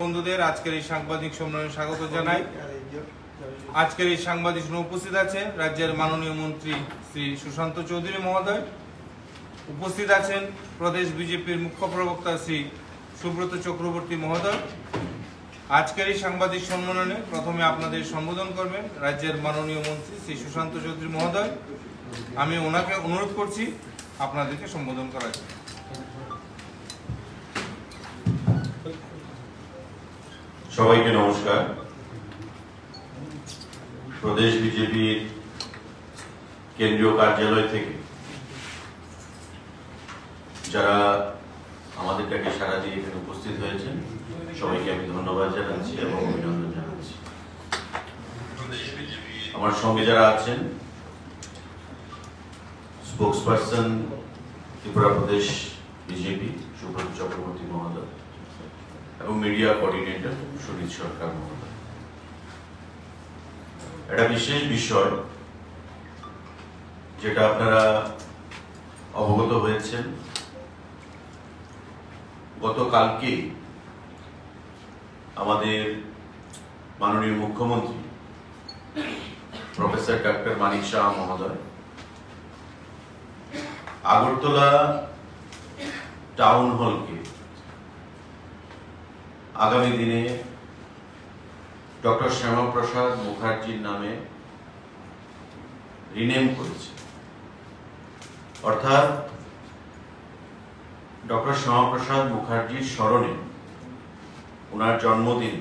বন্ধুদের আজকের এই সাংবাদিক সম্মেলনে স্বাগত জানাই। আজকের এই সাংবাদিক সম্মেলনে উপস্থিত আছেন রাজ্যের মাননীয় মন্ত্রী শ্রী সুশান্ত চৌধুরী মহোদয়, উপস্থিত আছেন প্রদেশ বিজেপির মুখ্য প্রবক্তা শ্রী সুব্রত চক্রবর্তী মহোদয়। আজকের এই সাংবাদিক সম্মেলনে প্রথমে আপনাদের সম্বোধন করবেন রাজ্যের মাননীয় মন্ত্রী শ্রী সুশান্ত চৌধুরী মহোদয়। আমি ওনাকে অনুরোধ করছি আপনাদেরকে সম্বোধন করার জন্য। সবাইকে নমস্কার। প্রদেশ বিজেপির কেন্দ্রীয় কার্যালয় থেকে যারা আমাদের ডাকে সাড়া দিয়ে এখানে উপস্থিত হয়েছেন সবাইকে আমি ধন্যবাদ জানাচ্ছি এবং অভিনন্দন জানাচ্ছি। আমার সঙ্গে যারা আছেন, স্পোক্সপারসন ত্রিপুরা প্রদেশ বিজেপি সুব্রত চক্রবর্তী মহোদয় এবং মিডিয়া কোঅর্ডিনেটর সুনীত সরকার মহোদয়। একটা বিশেষ বিষয় যেটা আপনারা অবগত হয়েছেন, গতকালকে আমাদের মাননীয় মুখ্যমন্ত্রী প্রফেসর ডক্টর মানিক শাহ মহোদয় আগরতলা টাউন হলকে আগামী দিনে ডক্টর শ্যামাপ্রসাদ মুখার্জির নামে রিনেম করেছে। অর্থাৎ ডক্টর শ্যামাপ্রসাদ মুখার্জির স্মরণে, ওনার জন্মদিন,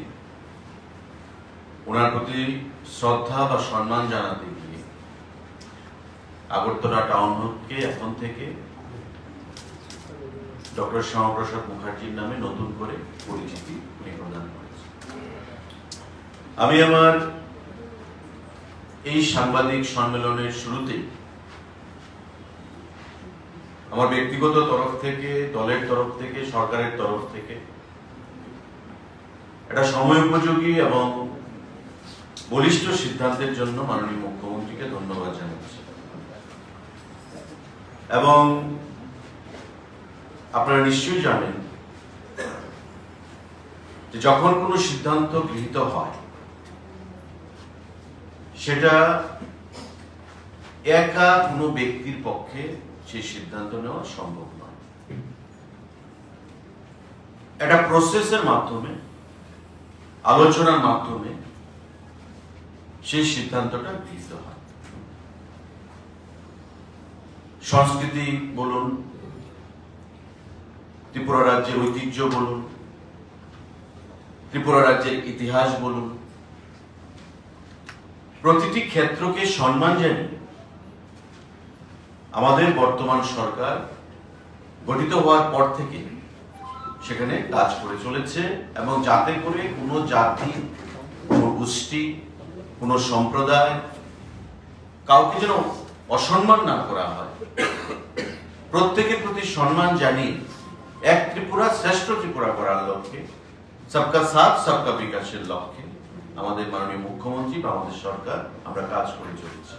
ওনার প্রতি শ্রদ্ধা বা সম্মান জানাতে গিয়ে আগরতলা টাউন হলকে এখন থেকে ডক্টর শ্যামাপ্রসাদ মুখার্জির নামে নতুন করে পরিচিতি প্রদান করেছে। আমি আমার এই সাংবাদিক সম্মেলনের শুরুতেই আমার ব্যক্তিগত তরফ থেকে, দলের তরফ থেকে, সরকারের তরফ থেকে একটা সময়োপযোগী এবং বলিষ্ঠ সিদ্ধান্তের জন্য মাননীয় মুখ্যমন্ত্রীকে ধন্যবাদ জানাচ্ছি। এবং আপনারা নিশ্চয়ই জানেন যে যখন কোনো সিদ্ধান্ত গৃহীত হয় সেটা একা কোনো ব্যক্তির পক্ষে সেই সিদ্ধান্ত নেওয়া সম্ভব নয়। একটা প্রসেসের মাধ্যমে, আলোচনার মাধ্যমে সেই সিদ্ধান্তটা গৃহীত হয়। সংস্কৃতি বলুন, ত্রিপুরা রাজ্যের ঐতিহ্য বলুন, ত্রিপুরা রাজ্যের ইতিহাস বলুন, প্রতিটি ক্ষেত্রকে সম্মান জানিয়ে আমাদের বর্তমান সরকার গঠিত হওয়ার পর থেকে সেখানে কাজ করে চলেছে, এবং যাতে করে কোনো জাতি, কোনো গোষ্ঠী, কোনো সম্প্রদায় কাউকে যেন অসম্মান না করা হয়, প্রত্যেকের প্রতি সম্মান জানিয়ে এক ত্রিপুরা, শ্রেষ্ঠ ত্রিপুরা করার লক্ষ্যে, সবকা সাথ সবকা বিকাশের লক্ষ্যে আমাদের মাননীয় মুখ্যমন্ত্রী বা আমাদের সরকার আমরা কাজ করে চলেছি।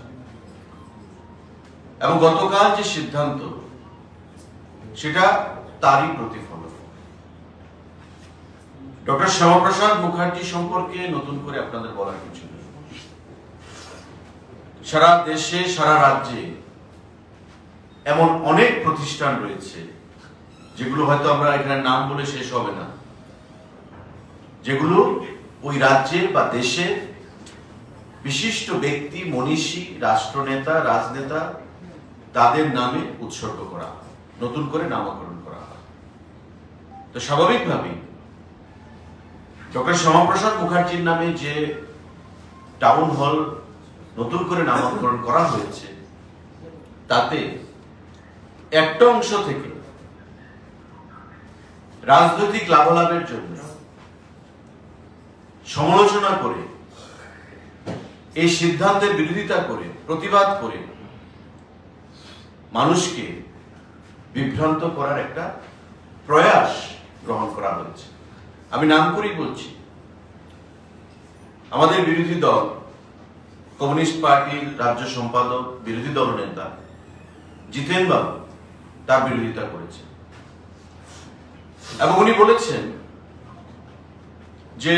এবং গতকাল যে সিদ্ধান্ত, সেটা তারই প্রতিফলন। ডক্টর শ্যামাপ্রসাদ মুখার্জি সম্পর্কে নতুন করে আপনাদের বলার কিছু নেই। সারা দেশে, সারা রাজ্যে এমন অনেক প্রতিষ্ঠান রয়েছে যেগুলো হয়তো আমরা এখানে নাম বলে শেষ হবে না, যেগুলো ওই রাজ্যে বা দেশে বিশিষ্ট ব্যক্তি, মনীষী, রাষ্ট্রনেতা, রাজনেতা, তাদের নামে উৎসর্গ করা হয়, নতুন করে নামকরণ করা হয়। তো স্বাভাবিকভাবেই ডক্টর শ্যামাপ্রসাদ মুখার্জির নামে যে টাউন হল নতুন করে নামকরণ করা হয়েছে, তাতে একটা অংশ থেকে রাজনৈতিক লাভালাভের জন্য সমালোচনা করে, এই সিদ্ধান্তের বিরোধিতা করে, প্রতিবাদ করে মানুষকে বিভ্রান্ত করার একটা প্রয়াস গ্রহণ করা হয়েছে। আমি নাম করেই বলছি, আমাদের বিরোধী দল কমিউনিস্ট পার্টির রাজ্য সম্পাদক, বিরোধী দল নেতা জিতেন বাবু তার বিরোধিতা করেছে এবং উনি বলেছেন যে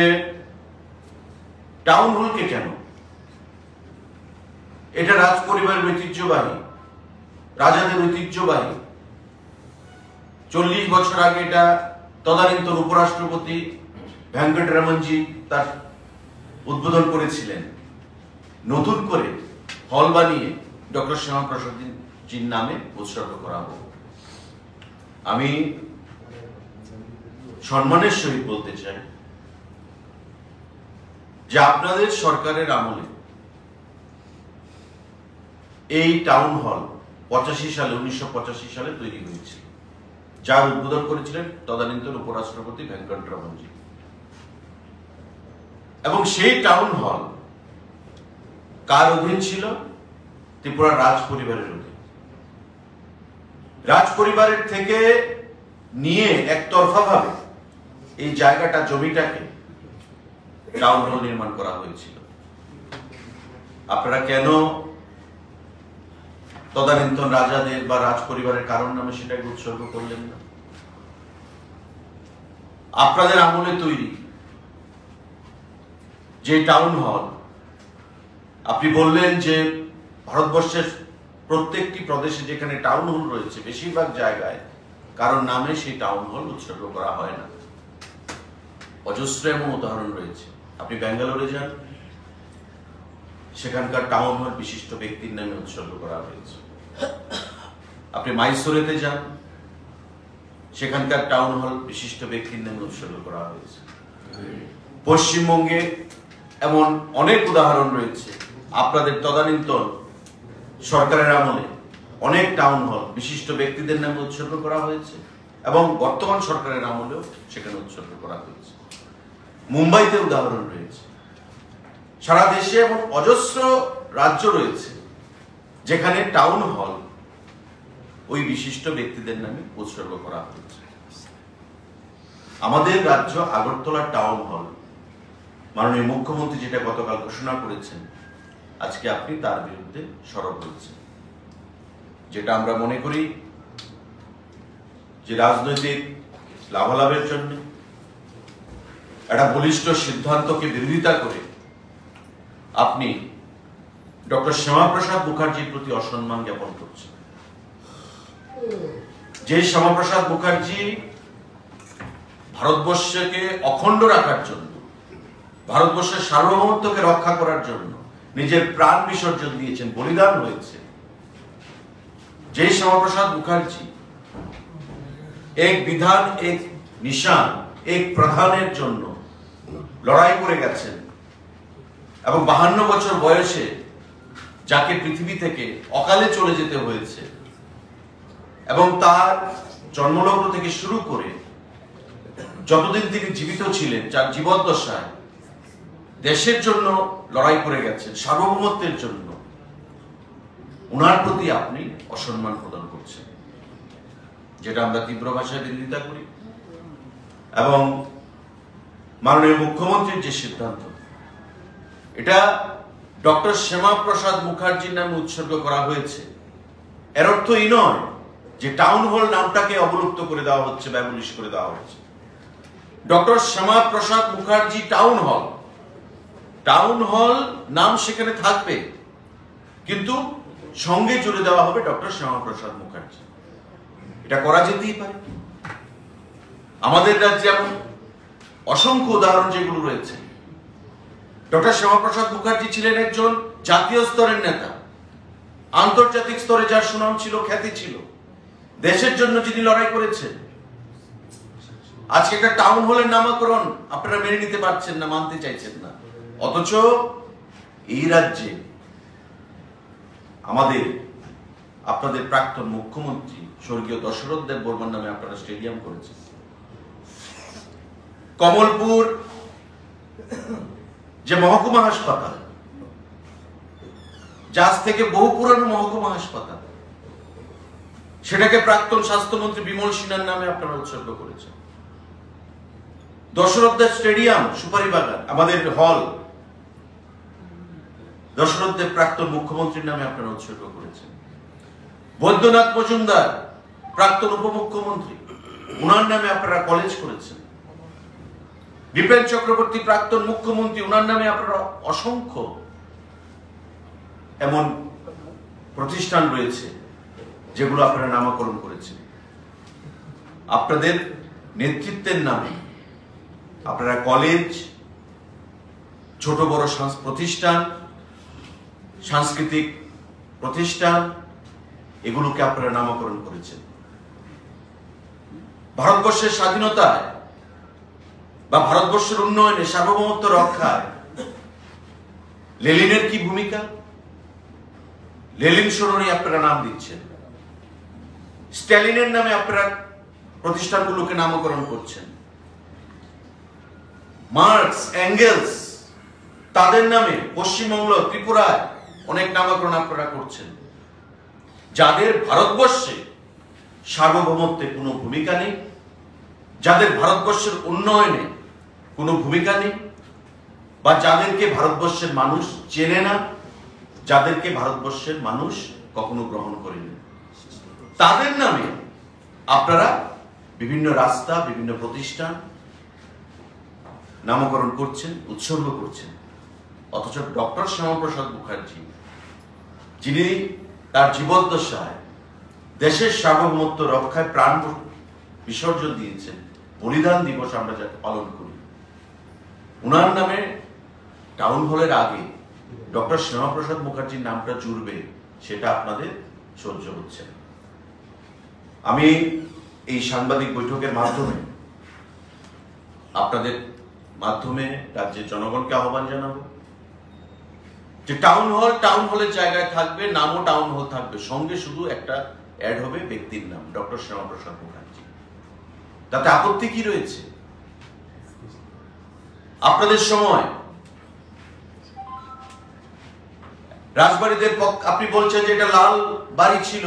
টাউন হলকে কেন, এটা রাজ পরিবারের ঐতিহ্যবাহী, রাজাদের ঐতিহ্যবাহী। 40 বছর আগে এটা তদানীন্তন উপরাষ্ট্রপতি ভেঙ্কটরমনজি তার উদ্বোধন করেছিলেন। নতুন করে হল বানিয়ে ডক্টর শ্যামাপ্রসাদ জির নামে উৎসর্গ করা হোক। আমি সম্মানের সহিত বলতে চাই যে আপনাদের সরকারের আমলে এই টাউন হল 1985 সালে তৈরি হয়েছিল, যার উদ্বোধন করেছিলেন তদানীন্তন উপরাষ্ট্রপতি ভেঙ্কটরমনজি। এবং সেই টাউন হল কার অধীন ছিল? ত্রিপুরা রাজ পরিবারের অধীন। রাজ পরিবারের থেকে নিয়ে একতরফা ভাবে এই জায়গাটা, জমিটাকে টাউন হল নির্মাণ করা হয়েছিল। আপনারা কেন তদানীন্তন রাজাদের বা রাজ পরিবারের কারণ নামে সেটাকে উৎসর্গ করলেন না? আপনাদের আমলে তৈরি যে টাউন হল, আপনি বললেন যে ভারতবর্ষের প্রত্যেকটি প্রদেশে যেখানে টাউন হল রয়েছে, বেশিরভাগ জায়গায় কারণ নামে সেই টাউন হল উৎসর্গ করা হয় না। অজস্র এমন উদাহরণ রয়েছে। আপনি ব্যাঙ্গালোরে যান, সেখানকার টাউন হল বিশিষ্ট ব্যক্তির নামে উৎসর্গ করা হয়েছে। আপনি মাইসোরেতে যান, সেখানকার টাউন হল বিশিষ্ট ব্যক্তির নামে উৎসর্গ করা হয়েছে। পশ্চিমবঙ্গে এমন অনেক উদাহরণ রয়েছে। আপনাদের তদানীন্তন সরকারের আমলে অনেক টাউন হল বিশিষ্ট ব্যক্তিদের নামে উৎসর্গ করা হয়েছে এবং বর্তমান সরকারের আমলেও সেখানে উৎসর্গ করা হয়েছে। মুম্বাইতে উদাহরণ রয়েছে। সারা দেশে এমন অজস্র রাজ্য রয়েছে যেখানে টাউন হল ওই বিশিষ্ট ব্যক্তিদের নামে উৎসর্গ করা হয়েছে। আমাদের রাজ্য আগরতলা টাউন হল, মাননীয় মুখ্যমন্ত্রী যেটা গতকাল ঘোষণা করেছেন, আজকে আপনি তার বিরুদ্ধে সরব হয়েছেন। যেটা আমরা মনে করি যে রাজনৈতিক লাভালাভের জন্য একটা বলিষ্ঠ সিদ্ধান্তকে বিরোধিতা করে আপনি ডক্টর শ্যামাপ্রসাদ মুখার্জির প্রতি অসম্মান জ্ঞাপন করছেন। যে শ্যামাপ্রসাদ মুখার্জি ভারতবর্ষকে অখণ্ড রাখার জন্য, ভারতবর্ষের সার্বভৌমত্বকে রক্ষা করার জন্য নিজের প্রাণ বিসর্জন দিয়েছেন, বলিদান হয়েছে, যে শ্যামাপ্রসাদ মুখার্জি এক বিধান, এক নিশান, এক প্রধানের জন্য লড়াই করে গেছেন এবং 52 বছর বয়সে যাকে পৃথিবী থেকে অকালে চলে যেতে হয়েছে এবং তার জন্মলগ্ন থেকে শুরু করে যতদিন তিনি জীবিত ছিলেন, যার জীবদ্দশায় দেশের জন্য লড়াই করে গেছেন, সার্বভৌমত্বের জন্য, ওনার প্রতি আপনি অসম্মান প্রদান করছেন, যেটা আমরা তীব্র ভাষায় বিরোধিতা করি। এবং মাননীয় মুখ্যমন্ত্রীর যে সিদ্ধান্ত, এটা ডক্টর শ্যামাপ্রসাদ মুখার্জির নামে উৎসর্গ করা হয়েছে, এর অর্থ এই নয় যে টাউন হল নামটাকে অবলুপ্ত করে দেওয়া হচ্ছে, ব্যবলিশ করে দেওয়া হচ্ছে। Doctor Shyamaprasad Mukherjee town hall, town hall নাম সেখানে থাকবে, কিন্তু সঙ্গে জুড়ে দেওয়া হবে ডক্টর শ্যামাপ্রসাদ মুখার্জি। এটা করা যেতেই পারে। আমাদের রাজ্যে এমন অসংখ্য উদাহরণ যেগুলো রয়েছে। ডক্টর শ্যামাপ্রসাদ মুখার্জি ছিলেন একজন জাতীয় স্তরের নেতা, আন্তর্জাতিক স্তরে যার সুনাম ছিল, খ্যাতি ছিল, দেশের জন্য যিনি লড়াই করেছেন। আজকে একটা টাউন হলের নামকরণ আপনারা মেনে নিতে পারছেন না, মানতে চাইছেন না, অথচ এই রাজ্যে আমাদের, আপনাদের প্রাক্তন মুখ্যমন্ত্রী স্বর্গীয় দশরথ দেব বর্মার নামে আপনারা স্টেডিয়াম করেছেন। কমলপুর যে মহকুমা হাসপাতাল, যা আজ থেকে বহু পুরানো মহকুমা হাসপাতাল, সেটাকে প্রাক্তন স্বাস্থ্যমন্ত্রী বিমল সিনহার নামে আপনারা উৎসর্গ করেছেন। দশরথ দেব স্টেডিয়াম, সুপারি বাগান, আমাদের হল, দশরথ দেব প্রাক্তন মুখ্যমন্ত্রীর নামে আপনারা উৎসর্গ করেছেন। বৈদ্যনাথ মজুমদার প্রাক্তন উপমুখ্যমন্ত্রী, ওনার নামে আপনারা কলেজ করেছেন। বিপিন চক্রবর্তী প্রাক্তন মুখ্যমন্ত্রী, ওনার নামে আপনারা অসংখ্য এমন প্রতিষ্ঠান রয়েছে যেগুলো আপনারা নামকরণ করেছেন। আপনাদের নেতৃত্বের নামে আপনারা কলেজ, ছোট বড় প্রতিষ্ঠান, সাংস্কৃতিক প্রতিষ্ঠান, এগুলোকে আপনারা নামকরণ করেছেন। ভারতবর্ষের স্বাধীনতায় বা ভারতবর্ষের উন্নয়নে, সার্বভৌমত্ব রক্ষায় লেনিনের কি ভূমিকা? লেনিন স্মরণে আপনারা নাম দিচ্ছেন। স্ট্যালিনের নামে আপনারা প্রতিষ্ঠানগুলোকে নামকরণ করছেন। মার্কস, এঙ্গেলস, তাদের নামে পশ্চিমবঙ্গ, ত্রিপুরায় অনেক নামকরণ আপনারা করছেন, যাদের ভারতবর্ষে সার্বভৌমত্বে কোনো ভূমিকা নেই, যাদের ভারতবর্ষের উন্নয়নে কোনো ভূমিকা নেই, বা যাদেরকে ভারতবর্ষের মানুষ চেনে না, যাদেরকে ভারতবর্ষের মানুষ কখনো গ্রহণ করেনি, তাদের নামে আপনারা বিভিন্ন রাস্তা, বিভিন্ন প্রতিষ্ঠান নামকরণ করছেন, উৎসর্গ করছেন। অথচ ডক্টর শ্যামাপ্রসাদ মুখার্জি, যিনি তার জীবদ্দশায় দেশের সার্বভৌমত্ব রক্ষায় প্রাণ বিসর্জন দিয়েছেন, বলিদান দিবস আমরা যাকে পালন করি, ওনার নামে টাউন হলের আগে ডক্টর শ্যামাপ্রসাদ মুখার্জির নামটা জুড়বে, সেটা আপনাদের সহ্য হচ্ছে না। আমি এই সাংবাদিক বৈঠকের মাধ্যমে আপনাদের মাধ্যমে রাজ্যের জনগণকে আহ্বান জানাবো যে টাউন হলের জায়গায় থাকবে, নামও টাউন হল থাকবে, সঙ্গে শুধু একটা অ্যাড হবে ব্যক্তির নাম, ডক্টর শ্যামাপ্রসাদ মুখার্জি। তাতে আপত্তি কি রয়েছে? আপনাদের সময় রাজবাড়িদের আপনি বলছেন যে এটা লাল বাড়ি ছিল,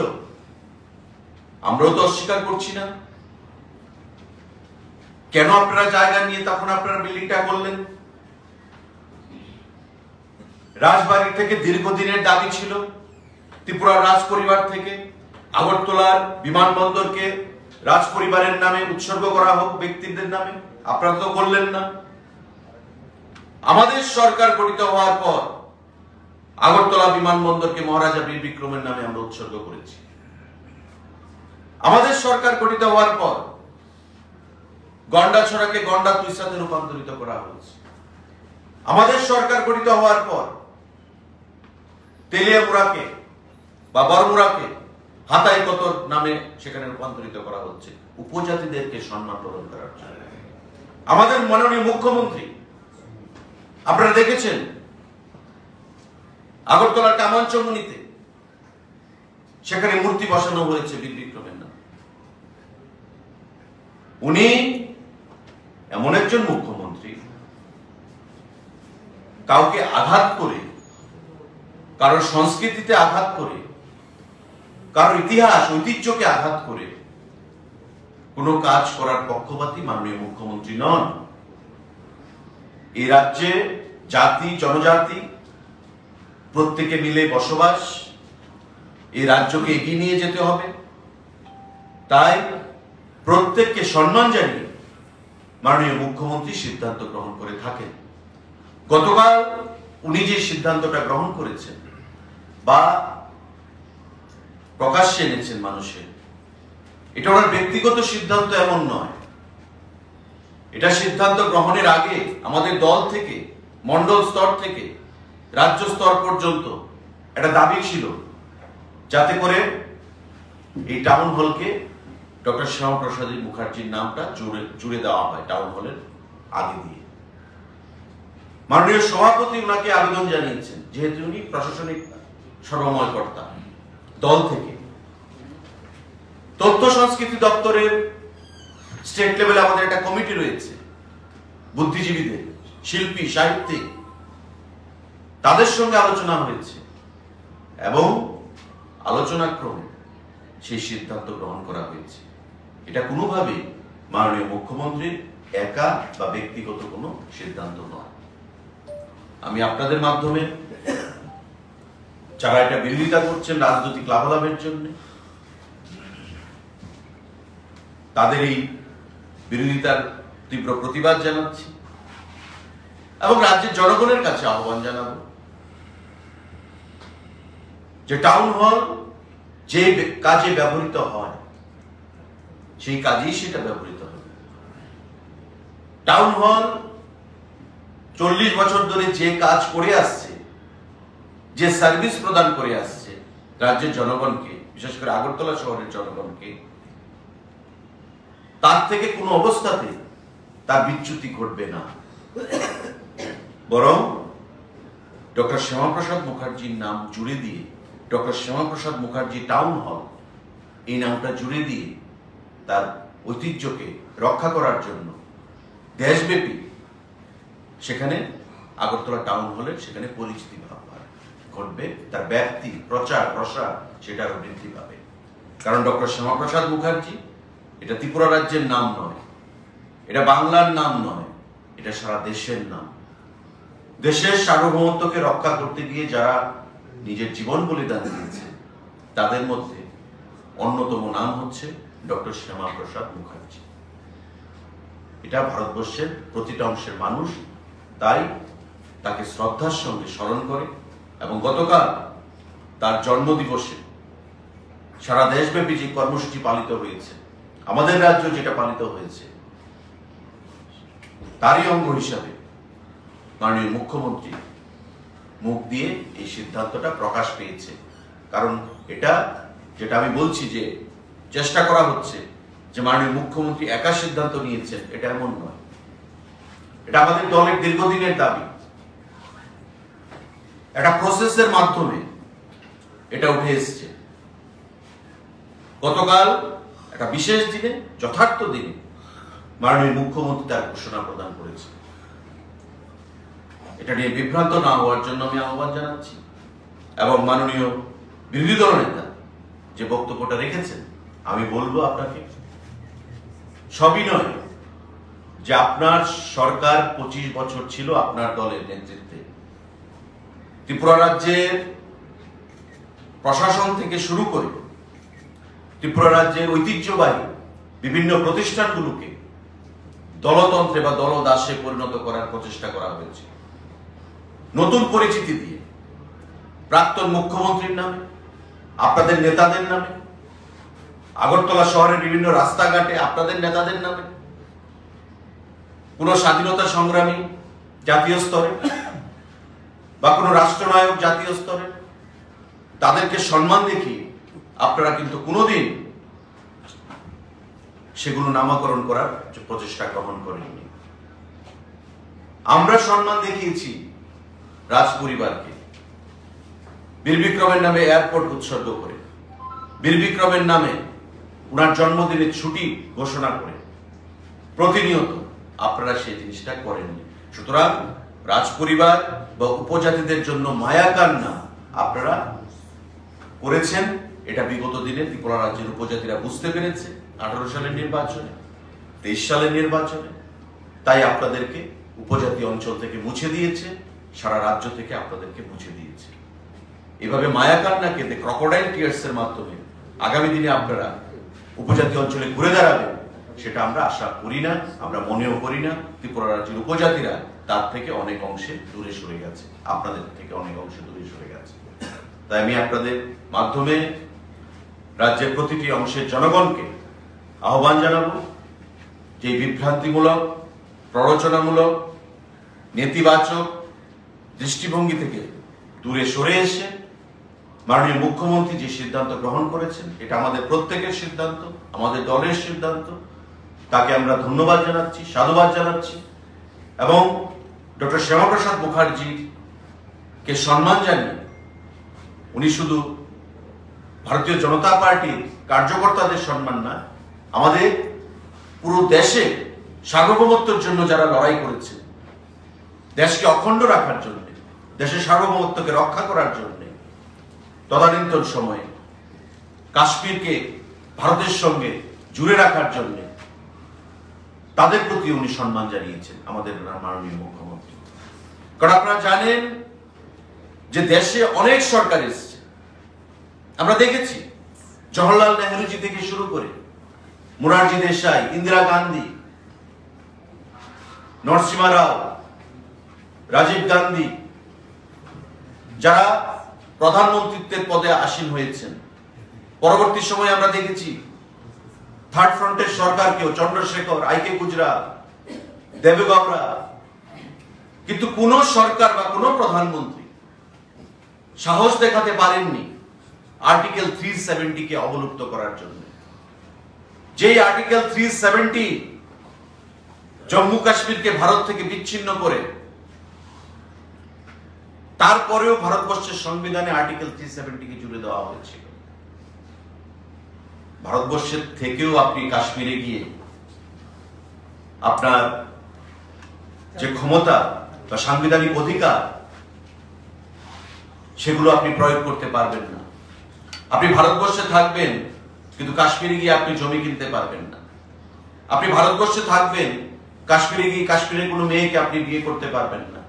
আমরাও তো অস্বীকার করছি না। কেন আপনারা জায়গা নিয়ে তখন আপনারা বিল্ডিংটা করলেন? রাজবাড়ি থেকে দীর্ঘদিনের দাবি ছিল ত্রিপুরার রাজ পরিবার থেকে আগরতলার বিমানবন্দরকে রাজ পরিবারের নামে উৎসর্গ করা হোক, ব্যক্তিদের নামে। আপনারা তো করলেন না। আমাদের সরকার গঠিত হওয়ার পর আগরতলা বিমানবন্দরকে মহারাজা বীর বিক্রমের নামে আমরা উৎসর্গ করেছি। আমাদের সরকার গঠিত হওয়ার পর গন্ডাছড়াকে গন্ডা তুইসাতে রূপান্তরিত করা হয়েছে। আমাদের সরকার গঠিত হওয়ার পর তেলিয়ামুড়াকে বা বড়মুড়াকে হাতাই কতর নামে সেখানে রূপান্তরিত করা হচ্ছে, উপজাতিদেরকে সম্মান প্রদান করার জন্য। আমাদের মাননীয় মুখ্যমন্ত্রী, আপনারা দেখেছেন আগরতলার কামানচমনিতে সেখানে মূর্তি বসানো হয়েছে বীর বিক্রমের নাম। উনি এমন একজন মুখ্যমন্ত্রী, কাউকে আঘাত করে, কারোর সংস্কৃতিতে আঘাত করে, কারোর ইতিহাস ঐতিহ্যকে আঘাত করে কোনো কাজ করার পক্ষপাতী মাননীয় মুখ্যমন্ত্রী নন। এই রাজ্যে জাতি জনজাতি প্রত্যেকে মিলে বসবাস, এই রাজ্যকে এগিয়ে নিয়ে যেতে হবে। তাই প্রত্যেককে সম্মান জানিয়ে মাননীয় মুখ্যমন্ত্রী সিদ্ধান্ত গ্রহণ করে থাকেন। গতকাল উনি যে সিদ্ধান্তটা গ্রহণ করেছেন বা প্রকাশ্যে এনেছেন মানুষের, এটা ওনার ব্যক্তিগত সিদ্ধান্ত এমন নয়। এটা সিদ্ধান্ত গ্রহণের আগে আমাদের দল থেকে, মন্ডল স্তর থেকে রাজ্য স্তর পর্যন্ত একটা দাবি ছিল, যাতে করে এই টাউন হলকে ডক্টর শ্যামাপ্রসাদ মুখার্জির নামটা জুড়ে দেওয়া হয় টাউন হলের আগে দিয়ে। মাননীয় সভাপতি ওনাকে আবেদন জানিয়েছেন, যেহেতু উনি প্রশাসনিক সর্বময় কর্তা দল থেকে। তথ্য সংস্কৃতি দপ্তরের স্টেট লেভেলে আমাদের একটা কমিটি রয়েছে, বুদ্ধিজীবীদের, শিল্পী, সাহিত্যিক, তাদের সঙ্গে আলোচনা হয়েছে এবং আলোচনাক্রমে সেই সিদ্ধান্ত গ্রহণ করা হয়েছে। এটা কোনোভাবেই মাননীয় মুখ্যমন্ত্রীর একা বা ব্যক্তিগত কোনো সিদ্ধান্ত নয়। আমি আপনাদের মাধ্যমে যারা এটা বিরোধিতা করছেন রাজনৈতিক লাভালাভের জন্য, তাদের এই বিরোধিতার তীব্র প্রতিবাদ জানাচ্ছি। এবং রাজ্যের জনগণের কাছে আহ্বান জানাবো যে টাউন হল যে কাজে ব্যবহৃত হয় সেই কাজেই সেটা ব্যবহৃত হবে। টাউন হল 40 বছর ধরে যে কাজ করে আসছে, যে সার্ভিস প্রদান করে আসছে রাজ্যের জনগণকে, বিশেষ করে আগরতলা শহরের জনগণকে, তার থেকে কোনো অবস্থাতে তার বিচ্যুতি ঘটবে না। বরং ডক্টর শ্যামাপ্রসাদ মুখার্জির নাম জুড়ে দিয়ে ডক্টর শ্যামাপ্রসাদ মুখার্জি টাউন হল এই নামটা জুড়ে দিয়ে তার ঐতিহ্যকে রক্ষা করার জন্য দেশব্যাপী সেখানে আগরতলা টাউন হলের সেখানে পরিচিতি ঘটবে, তার ব্যাপ্তি, প্রচার, প্রসার সেটা আরো বৃদ্ধি পাবে। কারণ ডক্টর শ্যামাপ্রসাদ মুখার্জি এটা ত্রিপুরা রাজ্যের নাম নয়, এটা বাংলার নাম নয়, এটা সারা দেশের নাম। দেশের সার্বভৌমত্বকে রক্ষা করতে গিয়ে যারা নিজের জীবন বলিদান দিয়েছে তাদের মধ্যে অন্যতম নাম হচ্ছে ডক্টর শ্যামাপ্রসাদ মুখার্জি। এটা ভারতবর্ষের প্রতিটা অংশের মানুষ তাই তাকে শ্রদ্ধার সঙ্গে স্মরণ করে এবং গতকাল তার জন্মদিবসে সারা দেশব্যাপী যে কর্মসূচি পালিত হয়েছে, আমাদের রাজ্য যেটা পালিত হয়েছে, তারই অঙ্গ হিসাবে মাননীয় মুখ্যমন্ত্রী মুখ দিয়ে এই সিদ্ধান্তটা প্রকাশ পেয়েছে। কারণ এটা যেটা আমি বলছি যে চেষ্টা করা হচ্ছে যে মাননীয় মুখ্যমন্ত্রী একা সিদ্ধান্ত নিয়েছেন, এটা এমন নয়। এটা আমাদের দলের দীর্ঘদিনের দাবি। একটা প্রসেসের মাধ্যমে এটা উঠে এসছে। গতকাল একটা বিশেষ দিনে, যথার্থ দিনে মাননীয় মুখ্যমন্ত্রী তার ঘোষণা প্রদান করেছে। এটা নিয়ে বিভ্রান্ত না হওয়ার জন্য আমি আহ্বান জানাচ্ছি এবং মাননীয় বিরোধী দল নেতা যে বক্তব্যটা রেখেছেন, আমি বলবো আপনাকে সবই নয় যে আপনার সরকার 25 বছর ছিল আপনার দলের নেতৃত্বে, ত্রিপুরা রাজ্যের প্রশাসন থেকে শুরু করে ত্রিপুরা রাজ্যের ঐতিহ্যবাহী বিভিন্ন প্রতিষ্ঠানগুলোকে দলতন্ত্রে বা দলদাসে পরিণত করার প্রচেষ্টা করা হয়েছে। নতুন পরিচিতি দিয়ে প্রাক্তন মুখ্যমন্ত্রীর নামে, আপনাদের নেতাদের নামে, আগরতলা শহরের বিভিন্ন রাস্তাঘাটে আপনাদের নেতাদের নামে, কোন স্বাধীনতা সংগ্রামী জাতীয় স্তরে বা কোন রাষ্ট্রনায়ক জাতীয় স্তরে তাদেরকে সম্মান দেখিয়ে আপনারা কিন্তু কোনোদিন সেগুলো নামকরণ করার প্রচেষ্টা গ্রহণ করেননি। আমরা সম্মান দেখিয়েছি রাজ পরিবারকে, বীর বিক্রমের নামে এয়ারপোর্ট উৎসর্গ করে, বীর বিক্রমের নামে উনার জন্মদিনের ছুটি ঘোষণা করে প্রতিনিয়ত আপনারা সেই জিনিসটা করেননি। সুতরাং রাজ পরিবার বা উপজাতিদের জন্য মায়া কান্না আপনারা করেছেন, এটা বিগত দিনে ত্রিপুরা রাজ্যের উপজাতিরা বুঝতে পেরেছে। 18 সালের নির্বাচনে, 23 সালের নির্বাচনে, তাই আপনাদেরকে উপজাতি অঞ্চল থেকে মুছে দিয়েছে, সারা রাজ্য থেকে আপনাদেরকে মুছে দিয়েছে। এভাবে মায়া কান্না কেঁদে ক্রকোডাইল টিয়ার্স এর মাধ্যমে আগামী দিনে আপনারা উপজাতি অঞ্চলে ঘুরে দাঁড়াবেন সেটা আমরা আশা করি না, আমরা মনেও করি না। ত্রিপুরা রাজ্যের উপজাতিরা তার থেকে অনেক অংশে দূরে সরে গেছে, আপনাদের থেকে অনেক অংশে দূরে সরে গেছে। তাই আমি আপনাদের মাধ্যমে রাজ্যের প্রতিটি অংশের জনগণকে আহ্বান জানাবো যে বিভ্রান্তিমূলক, প্ররোচনামূলক, নেতিবাচক দৃষ্টিভঙ্গি থেকে দূরে সরে এসে মাননীয় মুখ্যমন্ত্রী যে সিদ্ধান্ত গ্রহণ করেছেন, এটা আমাদের প্রত্যেকের সিদ্ধান্ত, আমাদের দলের সিদ্ধান্ত, তাকে আমরা ধন্যবাদ জানাচ্ছি, সাধুবাদ জানাচ্ছি এবং ডক্টর শ্যামাপ্রসাদ মুখার্জিকে সম্মান জানিয়ে উনি শুধু ভারতীয় জনতা পার্টির কার্যকর্তাদের সম্মান না, আমাদের পুরো দেশে সার্বভৌমত্বের জন্য যারা লড়াই করেছে, দেশকে অখণ্ড রাখার জন্য, দেশের সার্বভৌমত্বকে রক্ষা করার জন্য, তদানীন্তন সময়ে কাশ্মীরকে ভারতের সঙ্গে জুড়ে রাখার জন্য তাদের প্রতি উনি সম্মান জানিয়েছেন আমাদের মাননীয় মুখ্যমন্ত্রী। কারণ আপনারা জানেন যে দেশে অনেক সরকার এসেছে, আমরা দেখেছি জওহরলাল নেহরুজি থেকে শুরু করে মোরারজি দেশাই, ইন্দিরা গান্ধী, নরসিমা রাও, রাজীব গান্ধী, যারা প্রধানমন্ত্রীত্বের পদে আসীন হয়েছেন, পরবর্তী সময়ে আমরা দেখেছি থার্ড ফ্রন্টের সরকারকেও, চন্দ্রশেখর, আইকে গুজরাল, দেবেগৌড়া, কিন্তু কোন সরকার বা কোন প্রধানমন্ত্রী সাহস দেখাতে পারেননি আর্টিকেল 370 কে অবলুপ্ত করার জন্য। যেই আর্টিকেল 370 জম্মু কাশ্মীরকে ভারত থেকে বিচ্ছিন্ন করে, তারপরেও ভারতবর্ষের সংবিধানে আর্টিকেল 370 কে জুড়ে দেওয়া হয়েছিল। ভারতবর্ষের থেকেও আপনি কাশ্মীরে গিয়ে আপনার যে ক্ষমতা বা সাংবিধানিক অধিকার, সেগুলো আপনি প্রয়োগ করতে পারবেন না। আপনি ভারতবর্ষে থাকবেন, কিন্তু কাশ্মীরে গিয়ে আপনি জমি কিনতে পারবেন না। আপনি ভারতবর্ষে থাকবেন, কাশ্মীরে গিয়ে কাশ্মীরের কোনো মেয়েকে আপনি বিয়ে করতে পারবেন না,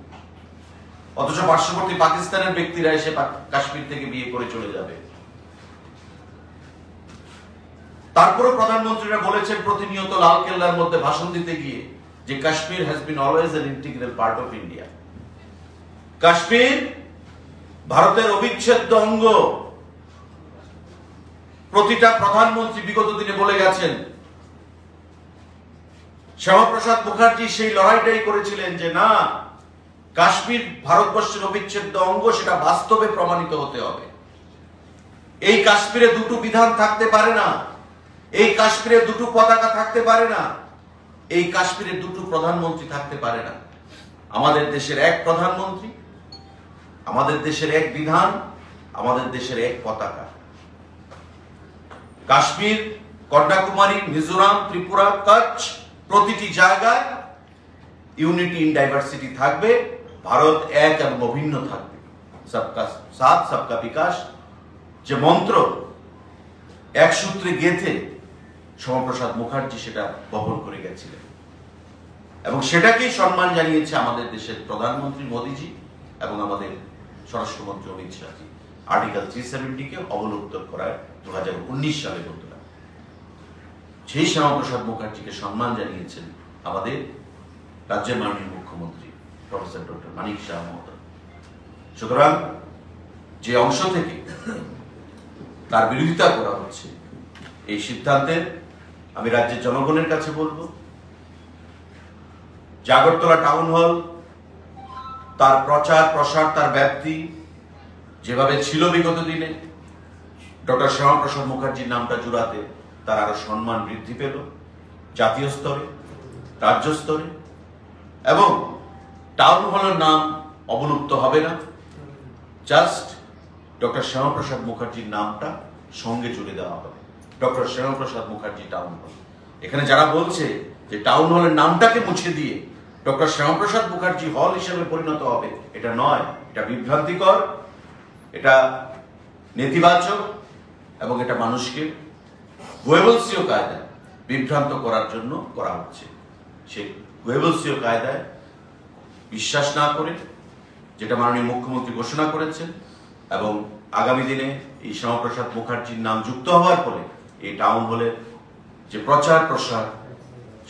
অথচ পার্শ্ববর্তী পাকিস্তানের ব্যক্তিরা এসে কাশ্মীর থেকে বিয়ে করে চলে যাবে। তারপরে প্রধানমন্ত্রীরা বলেছেন প্রতিনিয়ত লালকেল্লার মধ্যে ভাষণ দিতে গিয়ে যে Kashmir has been always an integral part of India. Kashmir ভারতের অবিচ্ছেদ্য অঙ্গ। প্রতিটা প্রধানমন্ত্রী বিগত দিনে বলে গেছেন। শ্যামাপ্রসাদ মুখার্জি সেই লড়াইটাই করেছিলেন যে না, কাশ্মীর ভারতবর্ষের অবিচ্ছেদ্য অঙ্গ, সেটা বাস্তবে প্রমাণিত হতে হবে। এই কাশ্মীরে দুটো বিধান থাকতে পারে না, এই কাশ্মীরে দুটো পতাকা থাকতে পারে না, এই কাশ্মীরে দুটো প্রধানমন্ত্রী থাকতে পারে না। আমাদের দেশের এক প্রধানমন্ত্রী, আমাদের দেশের এক বিধান, আমাদের দেশের এক পতাকা। কাশ্মীর, কন্যাকুমারী, মিজোরাম, ত্রিপুরা, কচ্ছ, প্রতিটি জায়গায় ইউনিটি ইন ডাইভার্সিটি থাকবে। ভারত এক এবং অভিন্ন থাকবে। সবকা সাথ সবকা বিকাশ যে মন্ত্র এক সূত্রে গেঁথে শ্যামাপ্রসাদ মুখার্জি সেটা বহন করে গেছিলেন, এবং সেটাকেই সম্মান জানিয়েছে আমাদের দেশের প্রধানমন্ত্রী মোদীজি এবং আমাদের স্বরাষ্ট্রমন্ত্রী অমিত শাহজি আর্টিকেল 370 কে অবলুপ্ত করার 2019 সালে বন্ধুরা। সেই শ্যামাপ্রসাদ মুখার্জিকে সম্মান জানিয়েছেন আমাদের রাজ্যের মাননীয় মুখ্যমন্ত্রী প্রফেসর ডক্টর মানিক শাহ মহোদয়। সুতরাং যে অংশ থেকে তার বিরোধিতা করা হচ্ছে, এই সিদ্ধান্তের আমি রাজ্যের জনগণের কাছে বলবো, আগরতলা টাউন হল, তার প্রচার প্রসার, তার ব্যাপ্তি যেভাবে ছিল বিগত দিনে, ডক্টর শ্যামাপ্রসাদ মুখার্জির নামটা জুড়াতে তার আরো সম্মান বৃদ্ধি পেল জাতীয় স্তরে, রাজ্য স্তরে, এবং টাউন হলের নাম অবলুপ্ত হবে না, জাস্ট ডক্টর শ্যামাপ্রসাদ মুখার্জির নামটা সঙ্গে জুড়ে দেওয়া হবে, ডক্টর শ্যামাপ্রসাদ মুখার্জি টাউন হল। এখানে যারা বলছে যে টাউন হলের নামটাকে মুছে দিয়ে ডক্টর শ্যামাপ্রসাদ মুখার্জি হল হিসেবে পরিণত হবে, এটা নয়, এটা বিভ্রান্তিকর, এটা নেতিবাচক, এবং এটা মানুষকে গোয়েবলসীয় কায়দায় বিভ্রান্ত করার জন্য করা হচ্ছে। সেই গোয়েবলসীয় কায়দায় বিশ্বাস না করে, যেটা মাননীয় মুখ্যমন্ত্রী ঘোষণা করেছেন, এবং আগামী দিনে এই শ্যামাপ্রসাদ মুখার্জির নাম যুক্ত হওয়ার ফলে এই টাউন হলের যে প্রচার প্রসার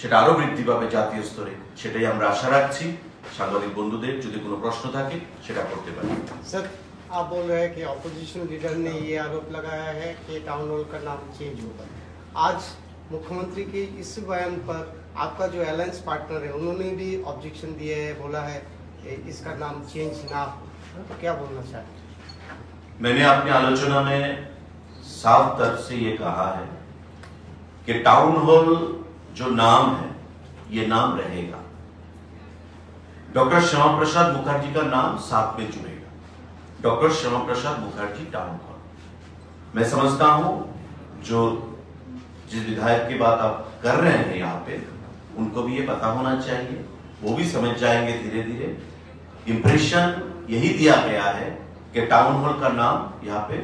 সেটা আরো বৃদ্ধি পাবে জাতীয় স্তরে, সেটাই আমরা আশা রাখছি। সাংবাদিক বন্ধুদের যদি কোনো প্রশ্ন থাকে সেটা করতে পারি। सर, आप बोल रहे हैं कि ऑपोजिशन लीडर ने ये आरोप लगाया है कि टाउन हॉल का नाम चेंज होगा। आज मुख्यमंत्री के इस बयान पर आपका जो अलायंस पार्टनर है उन्होंने भी ऑब्जेक्शन दिया है, बोला है कि इसका नाम चेंज ना हो, तो क्या बोलना चाहते हैं? मैंने अपनी आलोचना में साफ तर्क से ये कहा है कि टाउन हॉल जो नाम है ये नाम रहेगा, डॉक्टर श्यामाप्रसाद मुखर्जी का नाम साथ में जुड़ेगा, doctor Shyamaprasad Mukherjee town hall. मैं समझता हूं जो जिस विधायक की बात आप कर रहे हैं यहाँ पे, उनको भी ये पता होना चाहिए, वो भी समझ जाएंगे धीरे धीरे। इंप्रेशन यही दिया गया है कि टाउन हॉल का नाम यहाँ पे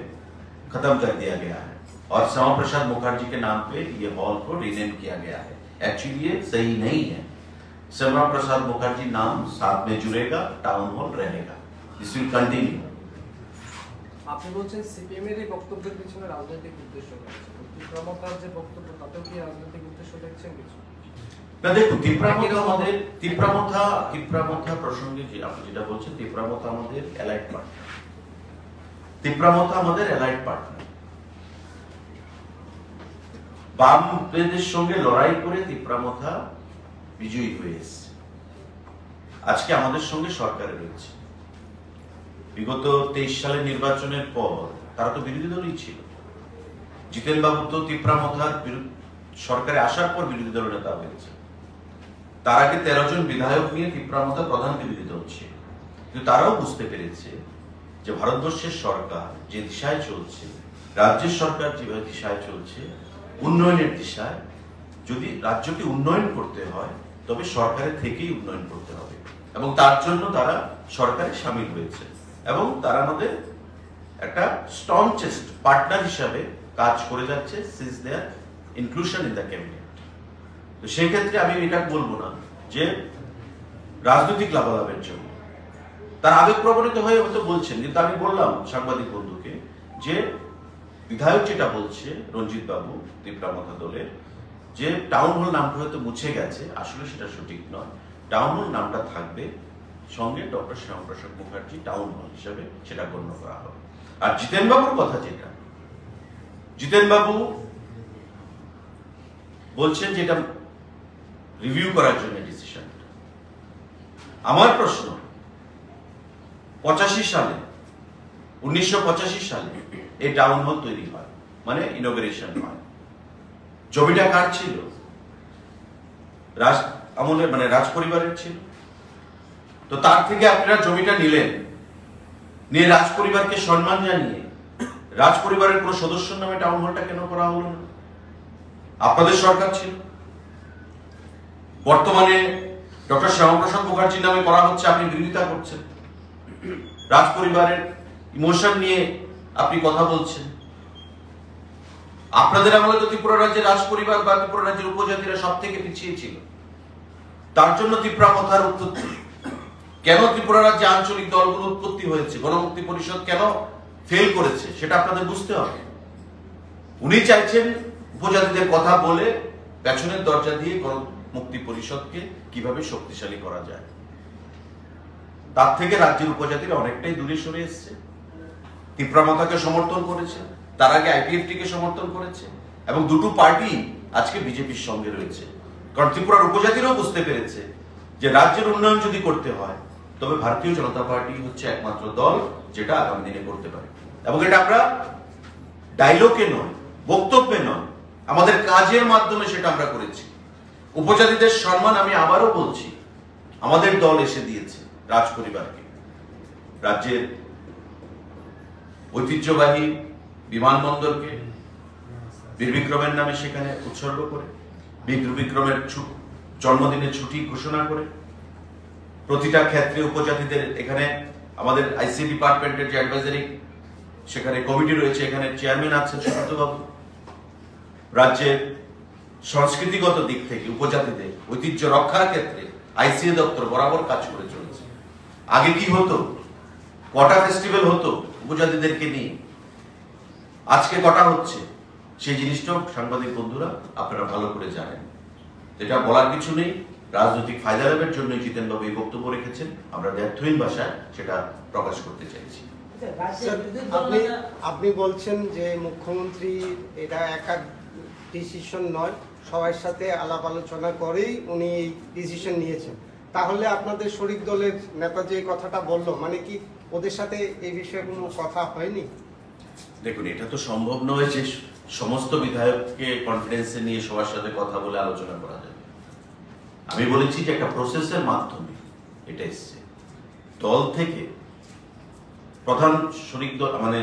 खत्म कर दिया गया है और श्यामाप्रसाद मुखर्जी के नाम पे ये हॉल को रीनेम किया गया है। एक्चुअली ये सही नहीं है। श्यामाप्रसाद मुखर्जी नाम साथ में जुड़ेगा, टाउन हॉल रहेगा, दिस विल कंटिन्यू। আপনি বলছেন সিপিএম এর এই বক্তব্যের পিছনে রাজনৈতিক উদ্দেশ্য রয়েছে, প্রমোটার যে বক্তব্য তাতেও কি রাজনৈতিক উদ্দেশ্য দেখছেন কিছু? না দেখুন, তিপ্রামথা প্রসঙ্গে যে আপনি যেটা বলছেন, তিপ্রামথা আমাদের অ্যালাইড পার্টনার। বামদের সঙ্গে লড়াই করে তিপ্রামথা বিজয়ী হয়ে এসেছে, আজকে আমাদের সঙ্গে সরকারে রয়েছে। বিগত 23 সালের নির্বাচনের পর তারা তো বিরোধী দলই ছিল। জিতেন বাবু তো তিপ্রামথার সরকারে আসার পর বিরোধী দল নেতা হয়েছে। তার আগে 13 জন বিধায়ক নিয়ে তিপ্রামথা প্রধান বিরোধী দল ছিল। কিন্তু তারাও বুঝতে পেরেছে যে ভারতবর্ষের সরকার যে দিশায় চলছে, রাজ্যের সরকার যেভাবে দিশায় চলছে, উন্নয়নের দিশায়, যদি রাজ্যকে উন্নয়ন করতে হয় তবে সরকারের থেকেই উন্নয়ন করতে হবে, এবং তার জন্য তারা সরকারে সামিল হয়েছে এবং তারা আমাদের একটা স্ট্রংচেস্ট পার্টনার হিসাবে কাজ করে যাচ্ছে since their inclusion in the cabinet. তো সেই ক্ষেত্রে আমি এটা বলবো না যে রাজনৈতিক লাভালাভের জন্য তারা আবেগ প্রবণিত হয়ে হয়তো বলছেন, কিন্তু আমি বললাম সাংবাদিক বন্ধুকে যে বিধায়ক যেটা বলছে রঞ্জিত বাবু তিপ্রামথা দলের, যে টাউন হল নামটা হয়তো মুছে গেছে, আসলে সেটা সঠিক নয়। টাউন হল নামটা থাকবে, সঙ্গে ডক্টর শ্যামাপ্রসাদ মুখার্জি টাউন হল হিসাবে সেটা গণ্য করা হবে। আর জিতেন বাবুর কথা যেটা, জিতেন বাবু বলছেন যে এটা রিভিউ করার জন্য ডিসিশন। আমার প্রশ্ন, 1985 সালে এই টাউন হল তৈরি হয়, মানে ইনোগ্রেশন হয়। জমিটা কার ছিল? আমলের, মানে রাজ পরিবারের ছিল। তো তার থেকে আপনারা জমিটা নিলেন, নিয়ে রাজ পরিবারকে সম্মান জানিয়ে রাজ পরিবারের কোন সদস্যের নামে টাউন হলটা কেন করা হলো না? আপনাদের সরকার ছিল। বর্তমানে ডক্টর শ্যামাপ্রসাদ মুখার্জির নামে করা হচ্ছে, আপনি বিরোধিতা করছেন। রাজ পরিবারের ইমোশন নিয়ে আপনি কথা বলছেন। আপনাদের আমলে তো ত্রিপুরা রাজ্যের রাজ পরিবার বা ত্রিপুরা রাজ্যের উপজাতিরা সব থেকে পিছিয়ে ছিল। তার জন্য তিপ্রামথার উৎপত্তি। কেন ত্রিপুরা রাজ্যে আঞ্চলিক দলগুলো উৎপত্তি হয়েছে, গণমুক্তি পরিষদ কেন ফেল করেছে, সেটা আপনাদের বুঝতে হবে। উনি চাইছেন উপজাতিদের কথা বলে পেছনের দরজা দিয়ে গণমুক্তি পরিষদকে কিভাবে শক্তিশালী করা যায়। তার থেকে রাজ্যের উপজাতিরা অনেকটাই দূরে সরে এসছে। তিপ্রামথাকে সমর্থন করেছে, তার আগে আইপিএফটিকে সমর্থন করেছে, এবং দুটো পার্টি আজকে বিজেপির সঙ্গে রয়েছে। কারণ ত্রিপুরার উপজাতিরাও বুঝতে পেরেছে যে রাজ্যের উন্নয়ন যদি করতে হয় তবে ভারতীয় জনতা পার্টি হচ্ছে একমাত্র দল যেটা আগামী দিনে করতে পারে। এবং এটা আমরা ডায়লগে নয়, বক্তব্যে নয়, আমাদের কাজের মাধ্যমে সেটা আমরা করেছি। উপজাতিদের সম্মান আমি আবারও বলছি, আমাদের দল এসে দিয়েছে রাজ পরিবারকে। রাজ্যের ঐতিহ্যবাহী বিমানবন্দরকে বীর বিক্রমের নামে সেখানে উৎসর্গ করে, বীর বিক্রমের জন্মদিনের ছুটি ঘোষণা করে, প্রতিটা ক্ষেত্রে উপজাতিদের এখানে আমাদের আইসি ডিপার্টমেন্টের যে অ্যাডভাইজারি সেখানে কমিটি রয়েছে, এখানে চেয়ারম্যান আছেন সুব্রত বাবু। রাজ্যের সংস্কৃতিগত দিক থেকে উপজাতিদের ঐতিহ্য রক্ষার ক্ষেত্রে আইসিএ দপ্তর বরাবর কাজ করে চলেছে। আগে কি হতো, কটা ফেস্টিভ্যাল হতো উপজাতিদেরকে নিয়ে, আজকে কটা হচ্ছে, সেই জিনিসটাও সাংবাদিক বন্ধুরা আপনারা ভালো করে জানেন। এটা বলার কিছু নেই, রাজনৈতিক ফায়দা লাভের জন্য জিতেন বাবু এই বক্তব্য রেখেছেন, আমরা দ্ব্যর্থহীন ভাষায় সেটা প্রকাশ করতে চাইছি। আপনি বলছেন যে মুখ্যমন্ত্রী এটা একা ডিসিশন নয়, সবার সাথে আলাপ আলোচনা করেই উনি এই ডিসিশন নিয়েছেন। তাহলে আপনাদের শরিক দলের নেতা যে কথাটা বললো, মানে কি ওদের সাথে এই বিষয়ে কোনো কথা হয়নি? দেখুন, এটা তো সম্ভব নয় যে সমস্ত বিধায়ককে কনফিডেন্সে নিয়ে সবার সাথে কথা বলে আলোচনা করা যাবে। আমি বলেছি যে একটা প্রসেসের মাধ্যমে এটা এসছে। দল থেকে প্রধান শরিক দল মানে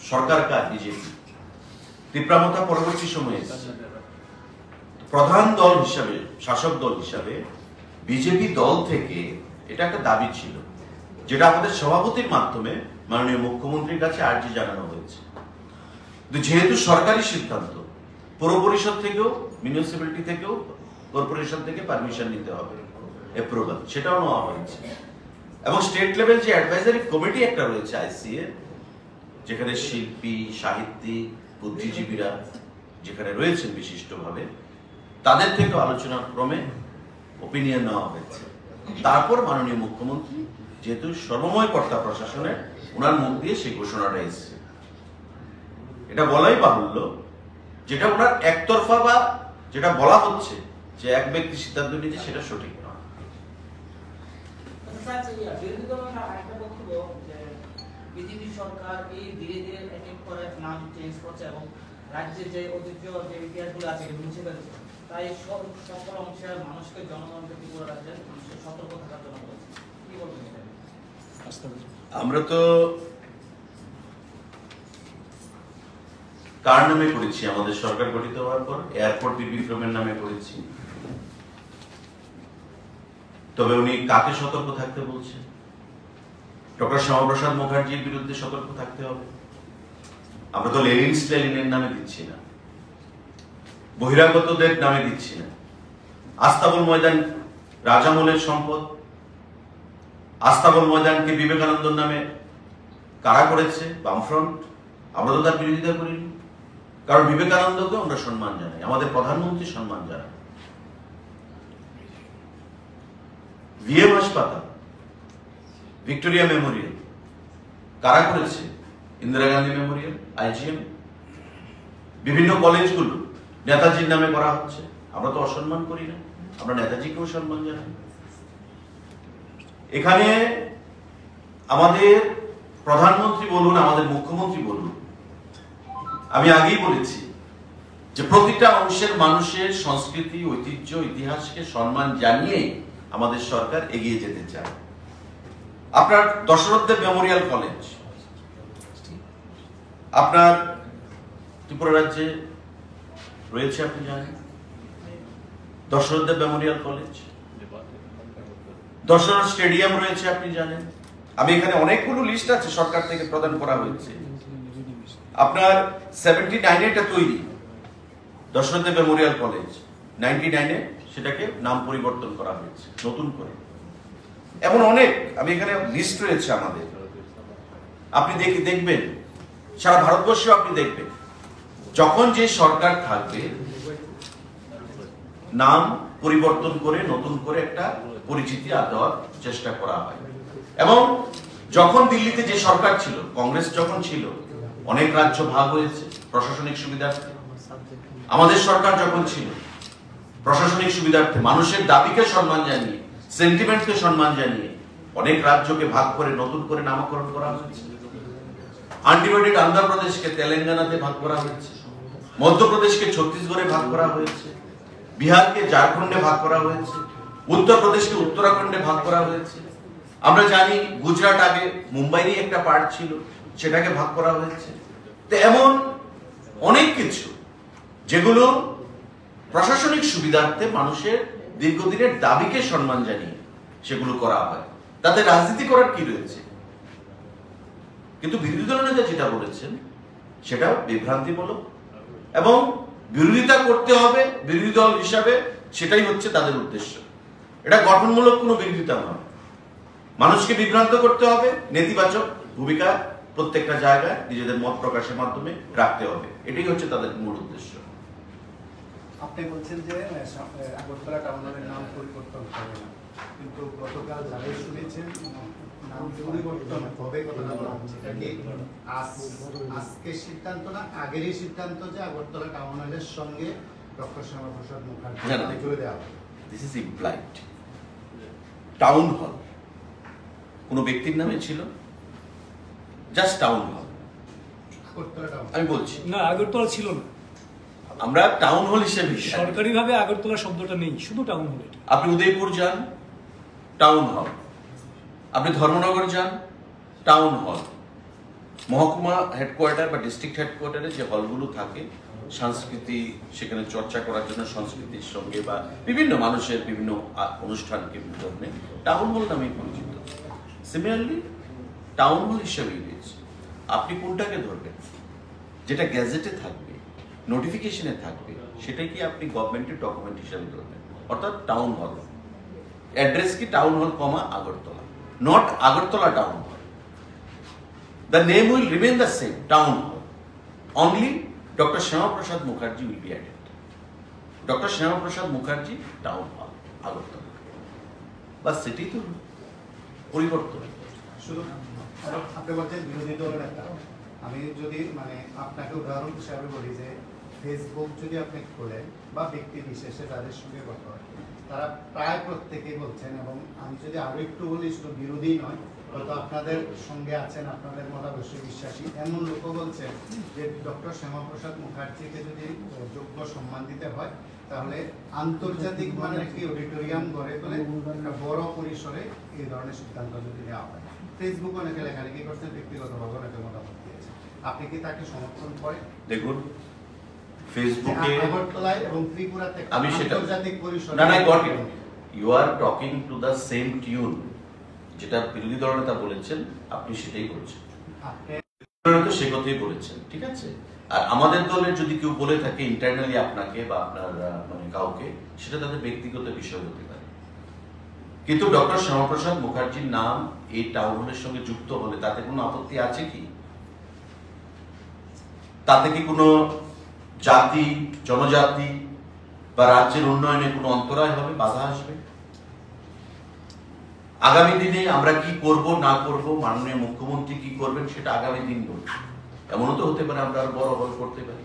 সরকার কাজ বিজেপি, তিপ্রামথা পরবর্তী সময়ে প্রধান দল হিসাবে, শাসক দল হিসাবে বিজেপি দল থেকে এটা একটা দাবি ছিল, যেটা আমাদের সভাপতির মাধ্যমে মাননীয় মুখ্যমন্ত্রীর কাছে আর্জি জানানো হয়েছে। যেহেতু সরকারি সিদ্ধান্ত, পৌর পরিষদ থেকেও, মিউনিসিপ্যালিটি থেকেও, কর্পোরেশন থেকে পারমিশন নিতে হবে, অ্যাপ্রুভাল, সেটাও নেওয়া হয়েছে। এবং স্টেট লেভেল যে অ্যাডভাইজারি কমিটি একটা রয়েছে আইসিএ, যেখানে শিল্পী, সাহিত্যিক, বুদ্ধিজীবীরা যেখানে রয়েছেন বিশিষ্টভাবে, তাদের থেকে আলোচনা ক্রমে ওপিনিয়ন নেওয়া হয়েছে। তারপর মাননীয় মুখ্যমন্ত্রী যেহেতু সর্বময় কর্তা প্রশাসনের, ওনার মুখ দিয়ে সেই ঘোষণাটা এসেছে। এটা বলাই বাহুল্য, যেটা ওনার একতরফা বা যেটা বলা হচ্ছে যে এক ব্যক্তি সিদ্ধান্ত নিয়েছে, সেটা সঠিক নয়। বিজেপি সরকার এই ধীরে ধীরে এক এক করে নাম চেঞ্জ করছে এবং রাজ্যে যে ঐতিহ্য যে ইতিহাসগুলো আছে মুছে ফেলছে, তাই সকল অংশের মানুষকে, জনগণকে, ত্রিপুরা রাজ্যের মানুষকে সতর্ক থাকার জন্য বলছে। কি বলবেন? আমরা তো কার নামে করেছি? আমাদের সরকার গঠিত হওয়ার পর এয়ারপোর্ট বিক্রমের নামে করেছি। তবে উনি কাকে সতর্ক থাকতে বলছেন? ডক্টর শ্যামাপ্রসাদ মুখার্জির বিরুদ্ধে সতর্ক থাকতে হবে। আমরা তো লেনিন স্ট্যালিনের নামে দিচ্ছি না, বহিরাগতদের নামে দিচ্ছি না। আস্তাবল ময়দান রাজামলের সম্পদ। আস্তাবল ময়দানকে বিবেকানন্দর নামে কারা করেছে? বামফ্রন্ট। আমরা তো তার বিরোধিতা করিনি, কারণ বিবেকানন্দকে আমরা সম্মান জানাই, আমাদের প্রধানমন্ত্রী সম্মান জানাই। ভিএম হাসপাতাল, ভিক্টোরিয়া মেমোরিয়াল কারা করেছে? Indira Gandhi Memorial, IgM. বিভিন্ন কলেজগুলো নেতাজির নামে করা হচ্ছে। আমরা তো অসম্মান করি না, আমরা নেতাজিকেও সম্মান জানাই। এখানে আমাদের প্রধানমন্ত্রী বলুন, আমাদের মুখ্যমন্ত্রী বলুন, আমি আগেই বলেছি যে প্রতিটা অংশের মানুষের সংস্কৃতি, ঐতিহ্য, ইতিহাসকে সম্মান জানিয়ে আমাদের সরকার এগিয়ে যেতে চায়। আপনার দশরথ দেব মেমোরিয়াল কলেজ আপনার ত্রিপুরা রাজ্যে রয়েছে, আপনি জানেন। দশরথ দেব মেমোরিয়াল কলেজ, দশরথ স্টেডিয়াম রয়েছে, আপনি জানেন। আমি এখানে অনেকগুলো লিস্ট আছে সরকার থেকে প্রদান করা হয়েছে। আপনার 79-এ এটা তৈরি, দশরথ দেব মেমোরিয়াল কলেজ। 99-এ সেটাকে নাম পরিবর্তন করা হয়েছে নতুন করে। এমন অনেক, আমি এখানে লিস্ট রয়েছে আমাদের, আপনি দেখবেন সারা ভারতবর্ষে আপনি দেখবেন যখন যে সরকার থাকবে নাম পরিবর্তন করে নতুন করে একটা পরিচিতি দেওয়ার চেষ্টা করা হয়। এবং যখন দিল্লিতে যে সরকার ছিল, কংগ্রেস যখন ছিল, অনেক রাজ্য ভাগ হয়েছে প্রশাসনিক সুবিধার্থে। আমাদের সরকার যখন ছিল, প্রশাসনিক সুবিধার্থে মানুষের দাবিকে সম্মান জানিয়ে, সেন্টিমেন্টকে সম্মান জানিয়ে অনেক রাজ্যকে ভাগ করে নতুন করে নামকরণ করা হয়েছে। আনডিভাইডেড অন্ধ্রপ্রদেশকে তেলেঙ্গানাতে ভাগ করা হয়েছে, মধ্যপ্রদেশকে ছত্তিশগড়ে ভাগ করা হয়েছে, বিহারকে ঝাড়খণ্ডে ভাগ করা হয়েছে, উত্তরপ্রদেশকে উত্তরাখণ্ডে ভাগ করা হয়েছে। আমরা জানি গুজরাট আগে মুম্বাইরই একটা পার্ট ছিল, সেটাকে ভাগ করা হয়েছে। তো এমন অনেক কিছু যেগুলো প্রশাসনিক সুবিধার্থে মানুষের দীর্ঘদিনের দাবিকে সম্মান জানিয়ে সেগুলো করা হয়। তাতে রাজনীতি করার কি রয়েছে? কিন্তু বিরোধী দল নেতা যেটা বলেছেন সেটা বিভ্রান্তিমূলক, এবং বিরোধিতা করতে হবে বিরোধী দল হিসাবে, সেটাই হচ্ছে তাদের উদ্দেশ্য। এটা গঠনমূলক কোনো বিরোধিতা নয়। মানুষকে বিভ্রান্ত করতে হবে, নেতিবাচক ভূমিকা প্রত্যেকটা জায়গায় নিজেদের মত প্রকাশের মাধ্যমে রাখতে হবে, এটাই হচ্ছে তাদের মূল উদ্দেশ্য। আপনি বলছেন যে আগরতলা টাউন হলের নাম পরিবর্তন হবে না, কিন্তু গতকাল যারাই শুনেছেন নাম পরিবর্তন হবে কথাটা বলা হচ্ছে। এটা কি আজকের সিদ্ধান্ত না আগেরই সিদ্ধান্ত যে আগরতলা টাউন হলের সঙ্গে ডক্টর শ্যামাপ্রসাদ মুখার্জি জুড়ে দেওয়া হবে? This is implied. Town hall কোন ব্যক্তির নামে ছিল? Just town hall. Agartala town, আমি বলছি না, আগরতলা ছিল না। আমরা টাউন হল হিসেবে, সরকারিভাবে আগরতলা শব্দটা নেই, শুধু টাউন হল। আপনি উদয়পুর যান, টাউন হল। আপনি ধর্মনগর যান, টাউন হল। মহকুমা হেডকোয়ার্টার বা ডিস্ট্রিক্ট হেডকোয়ার্টারে যে হলগুলো থাকে সংস্কৃতি সেখানে চর্চা করার জন্য, সংস্কৃতির সঙ্গে বা বিভিন্ন মানুষের বিভিন্ন অনুষ্ঠানকে ধরনে টাউন হল নামে পরিচিত। সিমিলারলি টাউন হল হিসেবেই রয়েছে। আপনি কোনটাকে ধরবেন? যেটা গ্যাজেটে থাকবে, নোটিফিকেশনে থাকবে, সেটাই কি আপনি গভর্নমেন্টের ডকুমেন্ট হিসেবে ধরবেন? অর্থাৎ টাউন হল অ্যাড্রেস কি town hall comma Agartala, not Agartala town hall. The name will remain the same, town hall. Only Dr. Syama Prasad Mukherjee will be added. Dr. Syama Prasad Mukherjee, town hall, Agartala. বা সেটাই তো পরিবর্তন। শুধু আপনি বলছেন বিরোধী দলের একটা, আমি যদি মানে আপনাকে উদাহরণ হিসাবে বলি যে ফেসবুক যদি আপনি খোলেন বা ব্যক্তি বিশেষে যাদের সঙ্গে কথা হয় তারা প্রায় প্রত্যেকেই বলছেন, এবং আমি যদি আরো একটু বলি শুধু বিরোধী নয়, হয়তো আপনাদের সঙ্গে আছেন, আপনাদের মতাদর্শে বিশ্বাসী এমন লোকও বলছেন যে ডক্টর শ্যামাপ্রসাদ মুখার্জিকে যদি যোগ্য সম্মান দিতে হয় তাহলে আন্তর্জাতিক মানের একটি অডিটোরিয়াম গড়ে তোলে একটা বড় পরিসরে এই ধরনের সিদ্ধান্ত যদি নেওয়া হয়। ফেসবুক অনেকে লেখালেখি করছেন, ব্যক্তিগতভাবে অনেকে মতামত দিয়েছে, আপনি কি তাকে সমর্থন করেন? দেখুন ফেসবুকে আগরতলায় এবং ত্রিপুরাতে আমি সেটা আন্তর্জাতিক পরিসরে না got it, you are talking to the same tune, যেটা বিরোধী দলনেতা বলেছেন আপনি সেটাই বলছেন, তো সে কথাই বলেছেন, ঠিক আছে। আর আমাদের দলের যদি কেউ বলে থাকে ইন্টারনালি আপনাকে বা আপনার মানে কাউকে, সেটা তাদের ব্যক্তিগত বিষয় হতে পারে, কিন্তু ডক্টর শ্যামাপ্রসাদ মুখার্জির নাম এই টাউন হলের সঙ্গে যুক্ত হলে তাতে কোনো আপত্তি আছে কি? তাতে কি কোনো জাতি, জনজাতি বা রাজ্যের উন্নয়নে কোনো অন্তরায় হবে, বাধা আসবে? আগামী দিনে আমরা কি করব না করব, মাননীয় মুখ্যমন্ত্রী কি করবেন সেটা আগামী দিন বলবে। এমনও তো হতে পারে আমরা আরো বড় হল করতে পারি,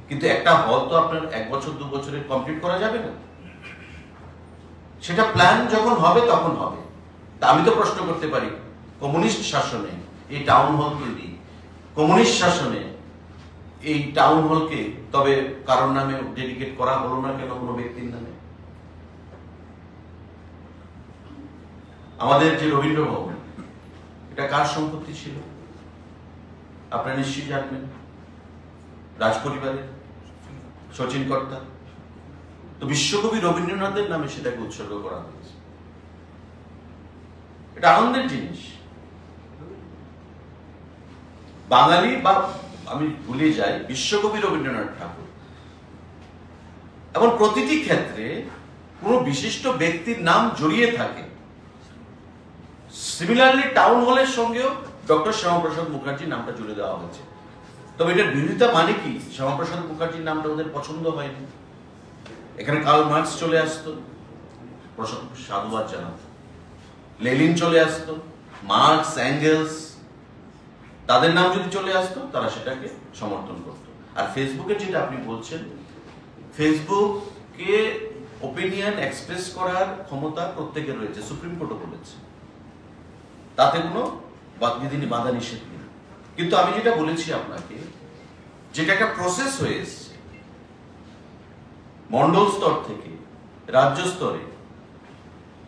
কিন্তু একটা হল তো আপনার 1 বছর 2 বছরে কমপ্লিট করা যাবে না, সেটা প্ল্যান যখন হবে তখন হবে। তা আমি তো প্রশ্ন করতে পারি, কমিউনিস্ট শাসনে এই টাউন হল তৈরি, কমিউনিস্ট শাসনে এই টাউন হলকে তবে কারোর নামে ডেডিকেট করা হলো না কেন, কোনো ব্যক্তির নামে? আমাদের যে রবীন্দ্র ভবন, এটা কার সম্পত্তি ছিল আপনারা নিশ্চয়ই জানবেন, রাজ পরিবারের, শচীন কর্তা। তো বিশ্বকবি রবীন্দ্রনাথের নামে সেটাকে উৎসর্গ করা হয়েছে, এটা আনন্দের জিনিস। বাঙালি বা আমি ভুলে যাই বিশ্বকবি রবীন্দ্রনাথ ঠাকুর, এমন প্রতিটি ক্ষেত্রে কোন বিশিষ্ট ব্যক্তির নাম জড়িয়ে থাকে। সিমিলারলি টাউন হলের সঙ্গেও ডক্টর শ্যামাপ্রসাদ মুখার্জির নামটা জুড়ে দেওয়া হয়েছে। তবে এটার বিরোধিতা মানে কি? শ্যামাপ্রসাদ মুখার্জির নামটা ওদের পছন্দ হয়নি, এখানে কার্ল মার্কস চলে আসতো, সাধুবাদ জানাতো, লেনিন চলে আসতো, মার্কস, অ্যাঙ্গেলস, তাদের নাম যদি চলে আসতো তারা সেটাকে সমর্থন করত। আর ফেসবুকে যেটা আপনি বলছেন, ফেসবুকে ওপিনিয়ন এক্সপ্রেস করার ক্ষমতা প্রত্যেকের রয়েছে, সুপ্রিম কোর্টও বলেছে, তাতে কোনো বাধা নিষেধ নেই। কিন্তু আমি যেটা বলেছি আপনাকে, যেটা একটা প্রসেস হয়ে এসছে মন্ডল স্তর থেকে রাজ্য স্তরে,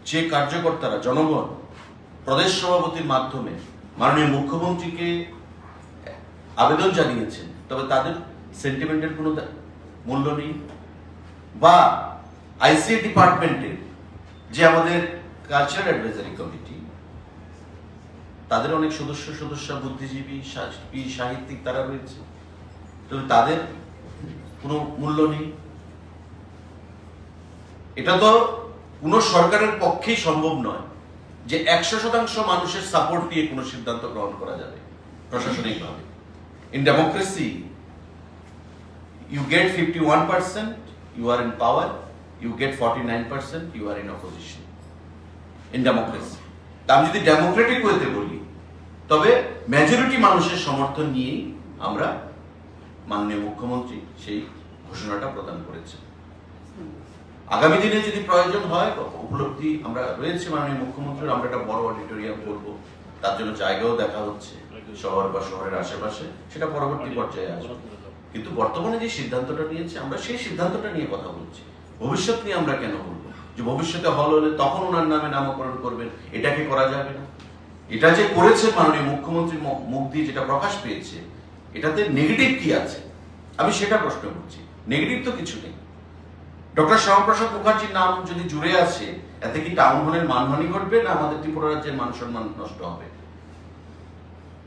যে কার্যকর্তারা জনগণ প্রদেশ সভাপতির মাধ্যমে মাননীয় মুখ্যমন্ত্রীকে আবেদন জানিয়েছেন, তবে তাদের সেন্টিমেন্টের কোনো মূল্য নেই, বা আইসিএ ডিপার্টমেন্টের যে আমাদের কালচার অ্যাডভাইজারি কমিটি, তাদের অনেক সদস্য বুদ্ধিজীবী, সাহিত্যিক তারা রয়েছে, তবে তাদের কোনো মূল্য নেই। এটা তো কোনো সরকারের পক্ষেই সম্ভব নয় যে 100% মানুষের সাপোর্ট দিয়ে কোনো সিদ্ধান্ত গ্রহণ করা যাবে প্রশাসনিকভাবে। In democracy you get 51%, you are in power, you get 49%, you are in opposition in democracy. তা আমি যদি ডেমোক্রেটিক ওয়েতে বলি, তবে মেজরিটি মানুষের সমর্থন নিয়েই আমরা মাননীয় মুখ্যমন্ত্রী সেই ঘোষণাটা প্রদান করেছে। আগামী দিনে যদি প্রয়োজন হয়, উপলব্ধি আমরা রয়েছে মাননীয় মুখ্যমন্ত্রীর, আমরা একটা বড় অডিটোরিয়াম করব, তার জন্য জায়গাও দেখা হচ্ছে শহর বা শহরের আশেপাশে, সেটা পরবর্তী পর্যায়ে আসবে। কিন্তু বর্তমানে যে সিদ্ধান্তটা নিয়েছে, আমরা সেই সিদ্ধান্তটা নিয়ে কথা বলছি। ভবিষ্যৎ নিয়ে আমরা কেন বলবো যে ভবিষ্যতে হল হলে তখন ওনার নামে নামকরণ করবেন? এটাকে করা যাবে না। এটা যে করেছে মাননীয় মুখ্যমন্ত্রীর মুখ দিয়ে যেটা প্রকাশ পেয়েছে, এটাতে নেগেটিভ কি আছে আমি সেটা প্রশ্ন করছি। নেগেটিভ তো কিছু নেই। ডক্টর শ্যামাপ্রসাদ মুখার্জির নাম যদি জুড়ে আসে, এতে কি টাউন হলের মানহানি ঘটবে, না আমাদের ত্রিপুরা রাজ্যের মান সম্মান নষ্ট হবে?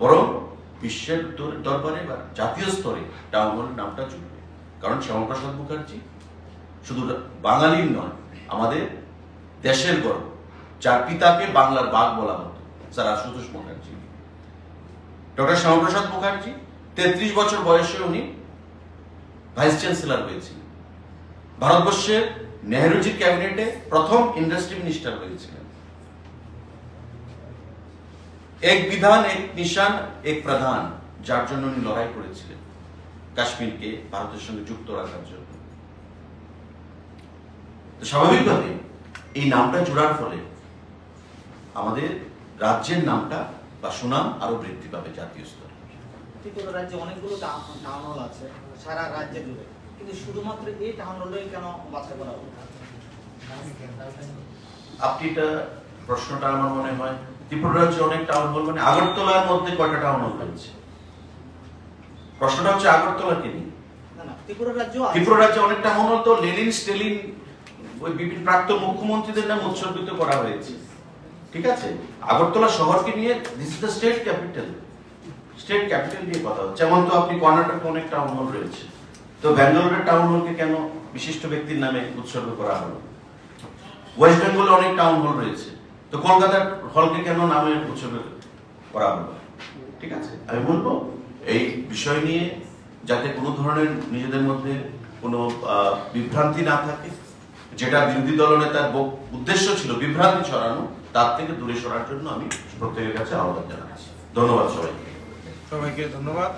বরং বিশ্বের দরবারে বা জাতীয় স্তরে টাউন হলের নামটা জুড়বে। কারণ শ্যামাপ্রসাদ মুখার্জি শুধু বাঙালির নয়, আমাদের দেশের গর্ব, যার পিতাকে বাংলার বাঘ বলা হতো, স্যার আশুতোষ মুখার্জি। ডক্টর শ্যামাপ্রসাদ মুখার্জি 33 বছর বয়সে উনি ভাইস চ্যান্সেলর হয়েছিলেন। ভারতবর্ষের নেহরুজির ক্যাবিনেটে প্রথম ইন্ডাস্ট্রি মিনিস্টার হয়েছিলেন। এক বিধান এক নিশান এক প্রধান, যার জন্য উনি লড়াই করেছিলেন কাশ্মীরকে ভারতের সঙ্গে যুক্ত রাখার জন্য। তো স্বাভাবিকভাবে এই নামটা জোড়ার ফলে আমাদের রাজ্যের নামটা বা সুনাম আরো বৃদ্ধি পাবে জাতীয় স্তরে। ত্রিপুরা রাজ্যে অনেকগুলো টাউন হল আছে সারা রাজ্যে জুড়ে, কিন্তু শুধুমাত্র এই টাউন হলটাই কেন বাছাই করা হলো? আপনি এটা প্রশ্নটা আমার মনে হয় ত্রিপুরা রাজ্যে অনেক টাউন হল মানে আগরতলার মধ্যে কয়টা টাউন হল রয়েছে? প্রশ্নটা হচ্ছে আগরতলাকে নিয়ে। না না, ত্রিপুরা রাজ্য ত্রিপুরা রাজ্যে অনেক টাউন হল তো লেনিন স্টেলিন ওই বিভিন্ন প্রাক্তন মুখ্যমন্ত্রীদের নাম উৎসর্গিত করা হয়েছে, ঠিক আছে? আগরতলা শহরকে নিয়ে this is the state capital, state capital নিয়ে কথা হচ্ছে। যেমন তো আপনি কর্ণাটকে অনেক টাউন হল রয়েছে, তো ব্যাঙ্গালোরের টাউন হলকে কেন বিশিষ্ট ব্যক্তির নামে উৎসর্গ করা হলো? ওয়েস্ট বেঙ্গলে অনেক টাউন হল রয়েছে, তো কলকাতার হলকে কেন নামে উৎসর্গ করা হলো? ঠিক আছে, আমি বলবো এই বিষয় নিয়ে যাতে কোনো ধরনের নিজেদের মধ্যে কোনো বিভ্রান্তি না থাকে, যেটা বিরোধী দলনেতার উদ্দেশ্য ছিল বিভ্রান্তি ছড়ানো, তার থেকে দূরে সরার জন্য আমি প্রত্যেকের কাছে আহ্বান জানাচ্ছি। ধন্যবাদ সবাইকে। সবাইকে ধন্যবাদ।